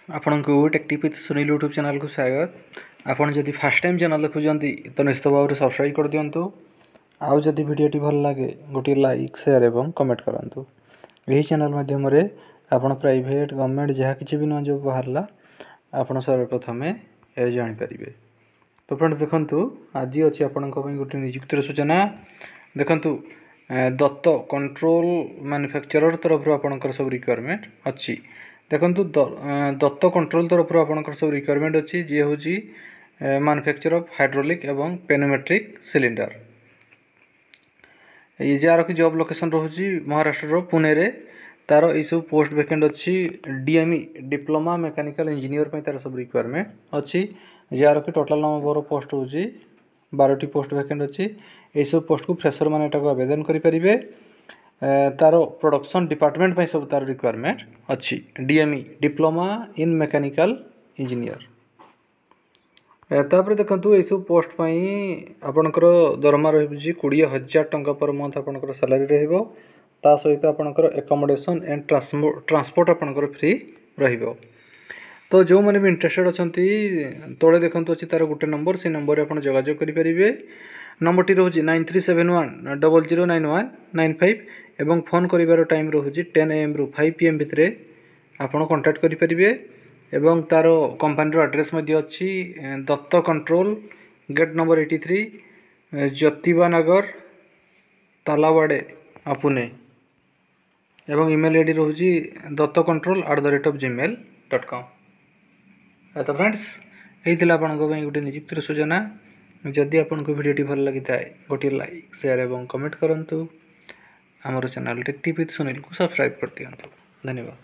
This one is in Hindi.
आपण को टेक्टिव विथ सुनील यूट्यूब चैनल को स्वागत। आपण जदि फर्स्ट टाइम चैनल देखुंती तो निश्चित भाव में सब्सक्राइब कर दिंतु। आउ जदि वीडियोटी भल लगे गोटे लाइक शेयर एवं कमेंट करूँ। यही चैनल माध्यम आपण प्राइवेट गवर्नमेंट जहाँ किसी भी न जॉब बाहरला आपण सर्वप्रथम ये जानीपर। तो फ्रेंड्स देखु आज अच्छी आपण गोटे नियुक्तिर सूचना देखु दत्त कंट्रोल मैन्युफैक्चरर तरफ आपणकर सब रिक्वायरमेंट अच्छी। देखु दत्त कंट्रोल तरफ आपणकर सब रिक्वायरमेंट अच्छी जी हूँ मैन्युफैक्चर ऑफ हाइड्रोलिक एवं पेनोमेट्रिक सिलिंडर। ये जार कि जॉब लोकेशन रोचे महाराष्ट्र पुणे रे तार यू पोस्ट वैकेंट अच्छी डीएमई डिप्लोमा मैकेनिकल इंजीनियर तार सब रिक्वायरमेंट अच्छी जार कि टोटाल नंबर पोस्ट हूँ 12टी पोस्ट वैकेंट अच्छी। यही सब पोस्ट को फ्रेशर मैंने आवेदन करेंगे। तार प्रोडक्शन डिपार्टमेंट पर सब तार रिक्वायरमेंट अच्छी DME diploma in mechanical engineer. तापर देखु ये सब पोस्ट आपणकर दरमा रही 20,000 टंका पर मंथ आपणकर सैलरी रहिबो। ता सहित आपणकर एकोमोडेशन एंड ट्रांसपोर्ट आपणकर फ्री रहिबो। तो जो मैंने भी इंटरेस्टेड अच्छा तले देखु अच्छी तार गोटे नंबर से नंबर आप जोगाजोग करेंगे। नंबर टी रोचे 9371009195 एवं फोन कर टाइम रोचे 10 AM रु 5 PM भितर आपड़ कांटेक्ट करेंगे। एवं तार कंपनी एड्रेस अच्छी दत्त control gate number 83 Jyotiba Nagar Talawade Pune एवं ईमेल आईडी रोचे dattacontrol@gmail.com। तो फ्रेंड्स यही आपन गोटे नियुक्तिर सूचना। जदि आपन को वीडियोटी भल लगी था गोटे लाइक शेयर एवं कमेंट करूँ। आमर चैनल टेक्टिव विथ सुनील को सब्सक्राइब कर दिंतु। धन्यवाद।